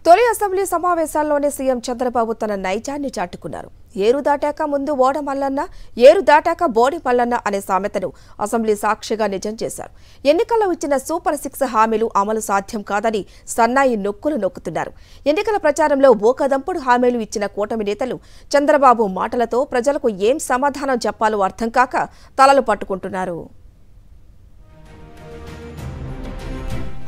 తొలి assembly సమావేశాల్లోనే CM Chandrababu తన నైజాన్ని చాటుకున్నారు. ఏరు దాటాక ముందు ఓడ మల్లన్న, ఏరు దాటాక బోడి మల్లన్న అనే సామెతను అసెంబ్లీ సాక్షిగా నిజం చేశారు. ఎన్నికల్లో ఇచ్చిన సూపర్ 6 హామీలు అమలు సాధ్యం కాదని సన్నాయి నొక్కులు నొక్కుతున్నారు. ఎన్నికల ప్రచారంలో ఓకదంపుడు హామీలు ఇచ్చిన కూటమి నేతలు చంద్రబాబు మాటలతో ప్రజలకు ఏం సమాధానం చెప్పాలో అర్థం కాక తలలు పట్టుకుంటున్నారు.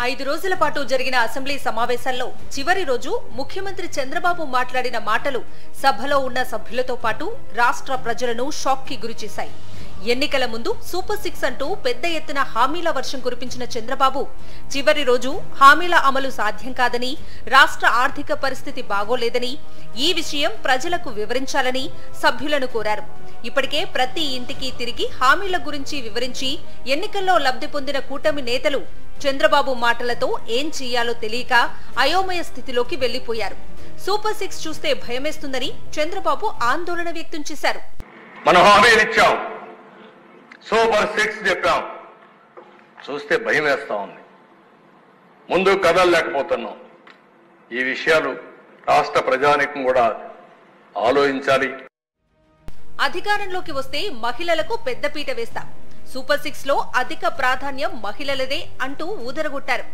5 రోజుల పాటు జరిగిన అసెంబ్లీ సమావేశాల్లో చివరి రోజు ముఖ్యమంత్రి చంద్రబాబు మాట్లాడిన మాటలు సభలో ఉన్న సభ్యులతో పాటు రాష్ట్ర ప్రజలను షాక్ కి గురిచేశాయి. ఎన్నికల ముందు సూపర్ 6 అంటూ పెద్ద ఎత్తున హామీల వర్షం కురిపించిన చంద్రబాబు చివరి రోజు హామీల అమలు సాధ్యం కాదని, రాష్ట్ర ఆర్థిక పరిస్థితి బాగోలేదని, ఈ విషయం ప్రజలకు వివరించాలని సభ్యులను కోరారు. ఇప్పటికే ప్రతి ఇంటికి తిరిగి హామీల గురించి వివరించి ఎన్నికల్లో లబ్ధి పొందిన కూటమి నేతలు చంద్రబాబు మాటలతో ఏం చేయాలో తెలియక అయోమయ స్థితిలోకి వెళ్లిపోయారు. సూపర్ 6 చూస్తే భయమేస్తుందని చంద్రబాబు ఆందోళన వ్యక్తం చేశారు. మనం హామీలు ఇచ్చాం, సూపర్ 6 చెప్పాం, చూస్తే భయం వేస్తా ఉంది. ముందు కదలలేకపోతున్నాం. ఈ విషయాలు రాష్ట్ర ప్రజానీకం కూడా ఆలోచించాలి. అధికారంలోకి వస్తే మహిళలకు పెద్దపీట వేస్తాం, సూపర్ 6 లో అధిక ప్రాధాన్యం మహిళలదే అంటూ ఊదరగొట్టారు.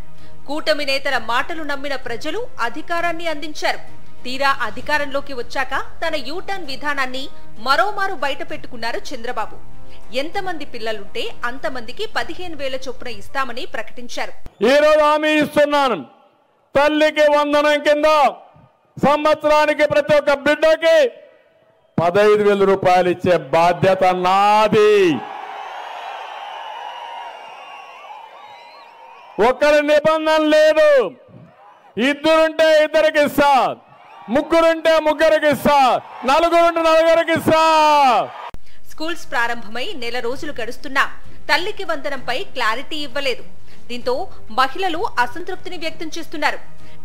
కూటమి నేతల మాటలు నమ్మిన ప్రజలు అధికారాన్ని అందించారు. తీరా అధికారంలోకి వచ్చాక తన యూటర్న్ విధానాన్ని మరోమారు బయట పెట్టుకున్నారు చంద్రబాబు. ఎంతమంది పిల్లలుంటే అంతమందికి 15,000 చొప్పున ఇస్తామని ప్రకటించారు. ఈ రోజు హామీ ఇస్తున్నాను, తల్లికి వందనం కింద సంవత్సరానికి ప్రతి ఒక్క బిడ్డకి 15,000 రూపాయలు ఇచ్చే బాధ్యత నాది. ఒక్కరి నిబంధన లేదు. ఇద్దరుంటే ఇద్దరికి ఇస్తా, ముగ్గురుంటే ముగ్గురికి ఇస్తా, నలుగురుంటే నలుగురికి ఇస్తా. స్కూల్స్ ప్రారంభమై నెల రోజులు గడుస్తున్నా తల్లికి వందనంపై క్లారిటీ ఇవ్వలేదు. దీంతో మహిళలు అసంతృప్తిని వ్యక్తం చేస్తున్నారు.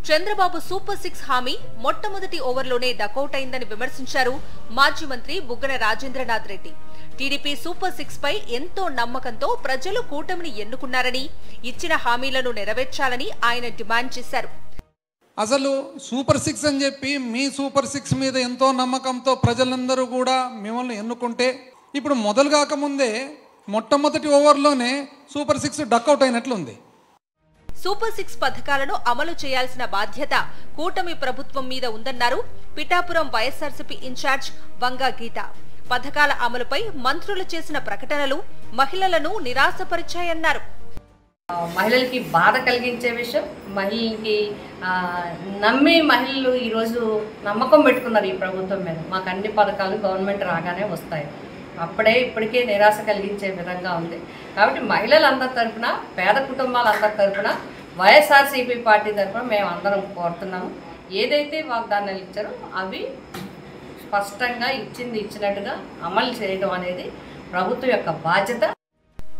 చంద్రబాబు సూపర్ 6 హామీ మొట్టమొదటి ఓవర్లోనే డకౌట్ అయిందని విమర్శించారు మాజీ మంత్రి బుగ్గన రాజేంద్రనాథ్ రెడ్డి. టీడీపీ సూపర్ 6 పై ఎంతో నమ్మకంతో ప్రజలు కూటమిని ఎన్నుకున్నారని, ఇచ్చిన హామీలను నెరవేర్చాలని ఆయన డిమాండ్ చేశారు. అసలు సూపర్ 6 అని చెప్పి మీ సూపర్ 6 మీద ఎంతో నమ్మకంతో ప్రజలందరూ కూడా మిమ్మల్ని ఎన్నుకుంటే ఇప్పుడు మొదలు కాకముందే మొట్టమొదటి ఓవర్లోనే సూపర్ 6 డక్అవుట్ అయినట్లుంది. సూపర్ 6 పథకాలను అమలు చేయాల్సిన బాధ్యత కూటమి ప్రభుత్వం మీద ఉందన్నారు పిఠాపురం వైఎస్ఆర్సీపీ ఇన్ఛార్జ్ వంగా గీత. పథకాల అమలుపై మంత్రులు చేసిన ప్రకటనలు మహిళలను నిరాశపరిచాయన్నారు. మహిళలకి బాధ కలిగించే విషయం, మహిళలకి నమ్మి మహిళలు ఈరోజు నమ్మకం పెట్టుకున్నారు ఈ ప్రభుత్వం మీద. మాకు అన్ని పథకాలు గవర్నమెంట్ రాగానే వస్తాయి. అప్పుడే ఇప్పటికే నిరాశ కలిగించే విధంగా ఉంది. కాబట్టి మహిళలందరి తరఫున, పేద కుటుంబాలందరి తరఫున, వైఎస్ఆర్సీపీ పార్టీ తరఫున మేము అందరం కోరుతున్నాము. ఏదైతే వాగ్దానాలు ఇచ్చారో అవి స్పష్టంగా ఇచ్చినట్టుగా అమలు చేయడం అనేది ప్రభుత్వం యొక్క బాధ్యత.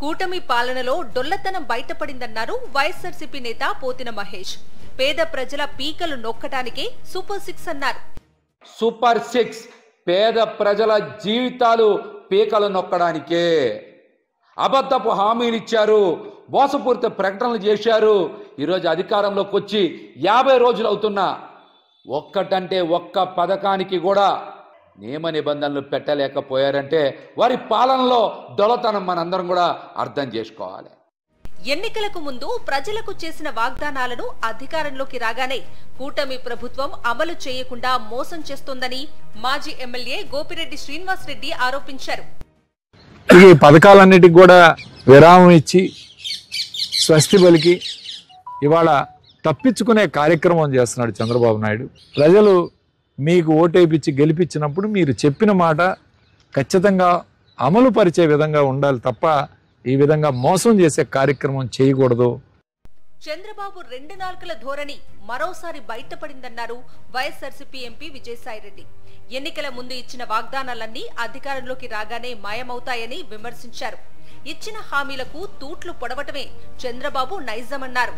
కూటమి పాలనలో డొల్లతనం బయటపడిందన్నారు వైఎస్ఆర్సీపీ నేత పోతిన మహేష్. పేద ప్రజల పీకలు నొక్కటానికే సూపర్ 6 అన్నారు. సూపర్ 6 పేద ప్రజల జీవితాలు పీకలు నొక్కడానికే. అబద్ధపు హామీలు ఇచ్చారు, మోసపూరిత ప్రకటనలు చేశారు. ఈరోజు అధికారంలోకి వచ్చి 50 రోజులు అవుతున్నా ఒక్కటంటే ఒక్క పథకానికి కూడా నియమ నిబంధనలు పెట్టలేకపోయారంటే వారి పాలనలో దొలతనం మనందరం కూడా అర్థం చేసుకోవాలి. ఎన్నికలకు ముందు ప్రజలకు చేసిన వాగ్దానాలను అధికారంలోకి రాగానే కూటమి ప్రభుత్వం అమలు చేయకుండా మోసం చేస్తోందని మాజీ ఎమ్మెల్యే గోపిరెడ్డి శ్రీనివాస్ రెడ్డి ఆరోపించారు. ఈ పథకాలన్నిటికి కూడా విరామం ఇచ్చి స్వస్తి పలికి ఇవాళ తప్పించుకునే కార్యక్రమం చేస్తున్నాడు చంద్రబాబు నాయుడు. ప్రజలు మీకు ఓటేపిచ్చి గెలిపించినప్పుడు మీరు చెప్పిన మాట ఖచ్చితంగా అమలు పరిచే విధంగా ఉండాలి తప్ప ఈ విధంగా మోసం చేసే కార్యక్రమం చేయకూడదు. చంద్రబాబు 2 నాలుకల ధోరణి మరోసారి బయటపడిందన్నారు వైఎస్ఆర్సీపీ ఎంపీ విజయసాయిరెడ్డి. ఎన్నికల ముందు ఇచ్చిన వాగ్దానాలన్నీ అధికారంలోకి రాగానే మాయమవుతాయని విమర్శించారు. ఇచ్చిన హామీలకు తూట్లు పొడవటమే చంద్రబాబు నైజమన్నారు.